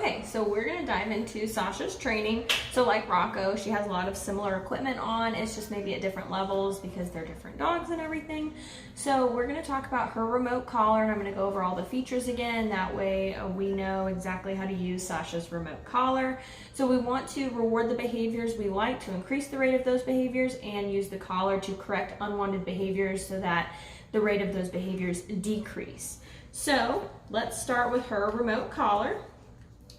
Okay, so we're gonna dive into Sasha's training. So like Rocco, she has a lot of similar equipment on. It's just maybe at different levels because they're different dogs and everything. So we're gonna talk about her remote collar, and I'm gonna go over all the features again. That way we know exactly how to use Sasha's remote collar. So we want to reward the behaviors we like to increase the rate of those behaviors, and use the collar to correct unwanted behaviors so that the rate of those behaviors decrease. So let's start with her remote collar.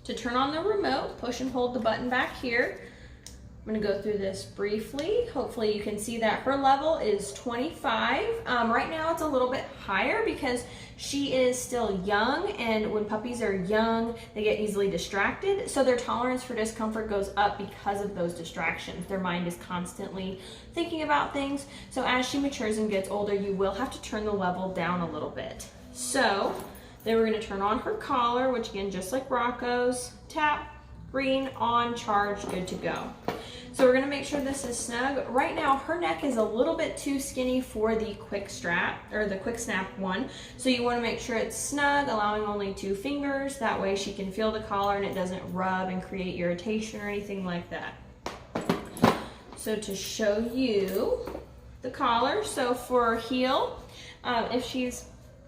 To turn on the remote, push and hold the button back here. I'm gonna go through this briefly. Hopefully you can see that her level is 25. Right now it's a little bit higher because she is still young, and when puppies are young, they get easily distracted. So their tolerance for discomfort goes up because of those distractions. Their mind is constantly thinking about things. So as she matures and gets older, you will have to turn the level down a little bit. So then we're gonna turn on her collar, which again, just like Rocco's, tap, green, on, charge, good to go. So we're gonna make sure this is snug. Right now, her neck is a little bit too skinny for the quick strap, or the quick snap one. So you wanna make sure it's snug, allowing only 2 fingers. That way she can feel the collar and it doesn't rub and create irritation or anything like that. So to show you the collar, so for heel, if she's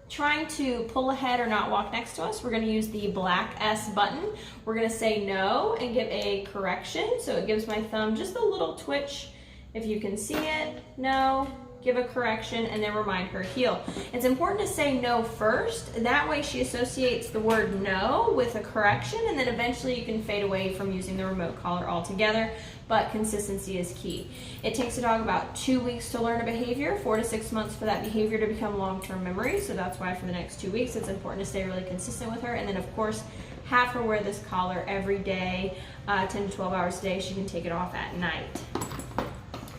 trying to pull ahead or not walk next to us, we're going to use the black S button. We're going to say no and give a correction. So it gives my thumb just a little twitch. If you can see it, no, give a correction, and then remind her heel. It's important to say no first. That way she associates the word no with a correction, and then eventually you can fade away from using the remote collar altogether. But consistency is key. It takes a dog about 2 weeks to learn a behavior, 4 to 6 months for that behavior to become long-term memory. So that's why for the next 2 weeks, it's important to stay really consistent with her. And then of course, have her wear this collar every day, 10 to 12 hours a day. She can take it off at night.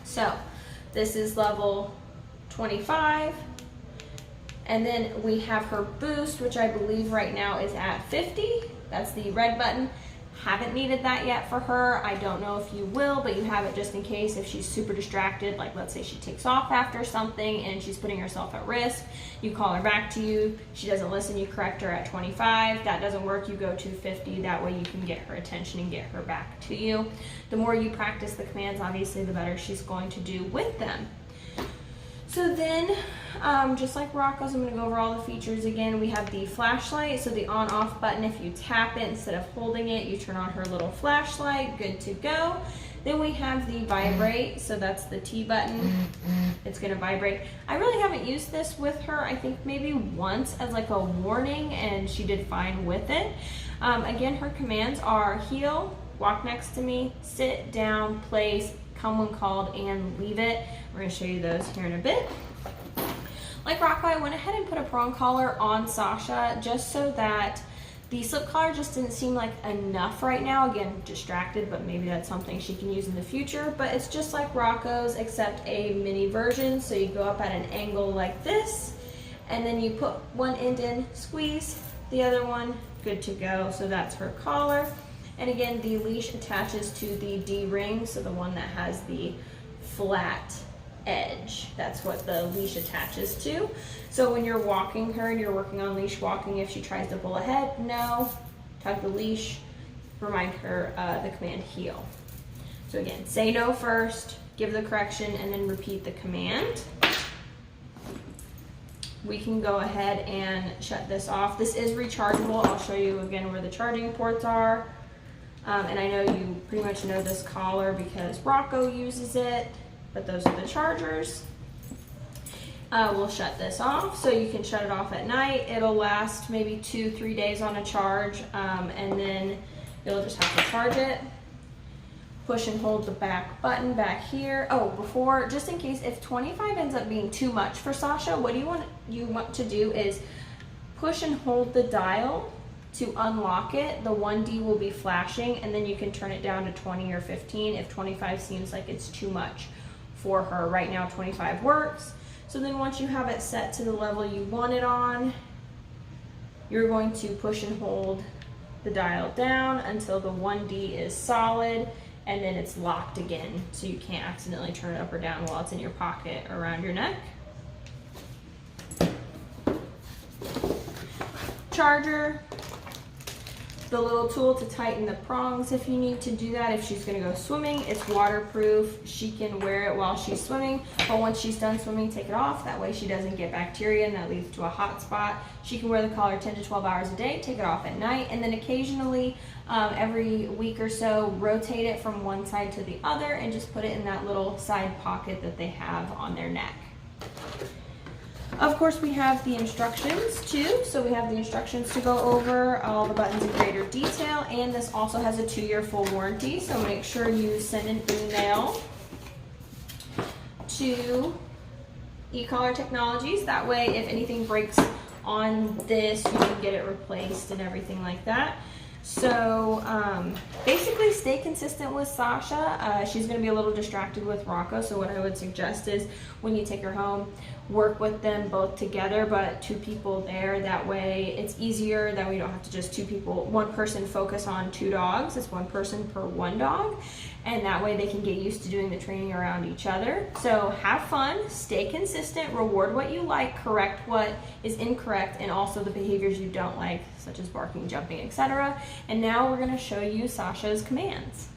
So this is level 25. And then we have her boost, which I believe right now is at 50. That's the red button. Haven't needed that yet for her. I don't know if you will, but you have it just in case if she's super distracted. Like let's say she takes off after something and she's putting herself at risk. You call her back to you. She doesn't listen. You correct her at 25. That doesn't work. You go to 50. That way you can get her attention and get her back to you. The more you practice the commands, obviously, the better she's going to do with them. So then, just like Rocco's, I'm gonna go over all the features again. We have the flashlight, so the on-off button, if you tap it instead of holding it, you turn on her little flashlight, good to go. Then we have the vibrate, so that's the T button. It's gonna vibrate. I really haven't used this with her, I think maybe once as like a warning, and she did fine with it. Again, her commands are heel, walk next to me, sit down, place, come when called, and leave it. We're gonna show you those here in a bit. Like Rocco, I went ahead and put a prong collar on Sasha just so that the slip collar just didn't seem like enough right now. Again, distracted, but maybe that's something she can use in the future. But it's just like Rocco's, except a mini version. So you go up at an angle like this, and then you put one end in, squeeze, the other one, good to go. So that's her collar. And again, the leash attaches to the D ring, so the one that has the flat edge. That's what the leash attaches to. So when you're walking her and you're working on leash walking, if she tries to pull ahead, no, tug the leash, remind her the command heel. So again, say no first, give the correction, and then repeat the command. We can go ahead and shut this off. This is rechargeable. I'll show you again where the charging ports are. And I know you pretty much know this collar because Rocco uses it, but those are the chargers. We'll shut this off, so you can shut it off at night. It'll last maybe 2-3 days on a charge, and then you'll just have to charge it. Push and hold the back button back here. Oh, before, just in case, if 25 ends up being too much for Sasha, what you want to do is push and hold the dial to unlock it. The 1D will be flashing, and then you can turn it down to 20 or 15 if 25 seems like it's too much for her. Right now 25 works. So then once you have it set to the level you want it on, you're going to push and hold the dial down until the 1D is solid, and then it's locked again, so you can't accidentally turn it up or down while it's in your pocket or around your neck. Charger, the little tool to tighten the prongs if you need to do that. If she's gonna go swimming, it's waterproof. She can wear it while she's swimming, but once she's done swimming, take it off. That way she doesn't get bacteria and that leads to a hot spot. She can wear the collar 10 to 12 hours a day, take it off at night, and then occasionally every week or so, rotate it from one side to the other and just put it in that little side pocket that they have on their neck. Of course, we have the instructions too. So we have the instructions to go over all the buttons in greater detail, and this also has a 2-year full warranty. So make sure you send an email to eCollar Technologies. That way, if anything breaks on this, you can get it replaced and everything like that. So basically stay consistent with Sasha. She's going to be a little distracted with Rocco, so what I would suggest is when you take her home, work with them both together, but 2 people there. That way it's easier. That way you don't have to just 2 people, 1 person focus on 2 dogs. It's 1 person per 1 dog, and that way they can get used to doing the training around each other. So have fun, stay consistent, reward what you like, correct what is incorrect, and also the behaviors you don't like, such as barking, jumping, etc. And now we're going to show you Sasha's commands.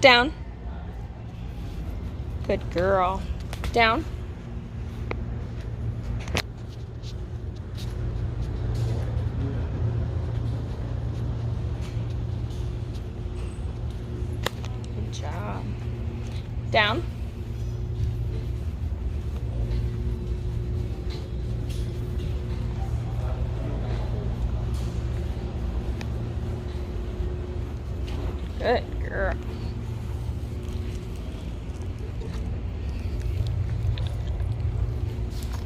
Down. Good girl. Down. Good job. Down. Good girl.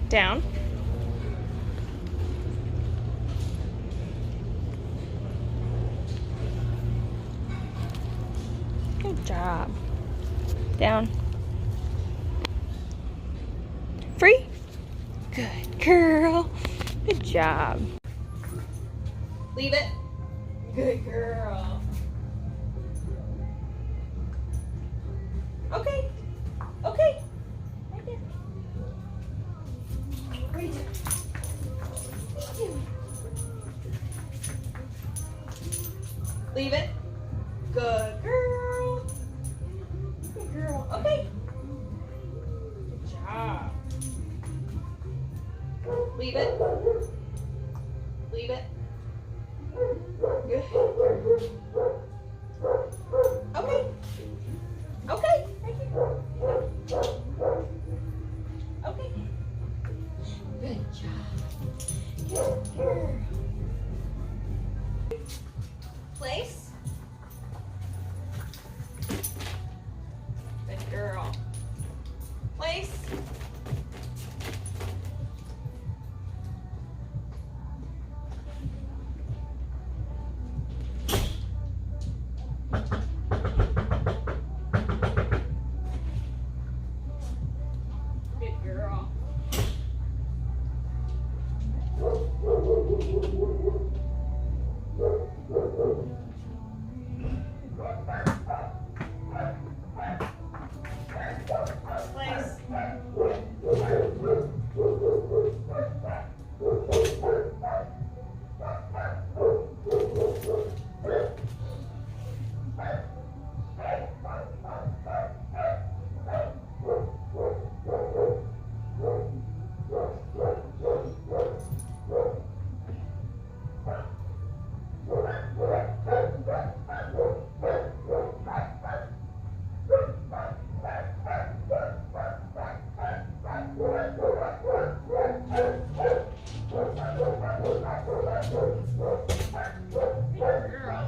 Down. Good job. Down. Free. Good girl. Good job. Leave it. Good girl. Okay. Okay. Right there. Right there. Thank you. Leave it. Good girl. Good girl. Okay. Good job. Leave it. Leave it. Good. Okay. Okay. Right here. Okay. Good job. Good girl. Place. Good girl. Place. Good girl. Place. Good girl.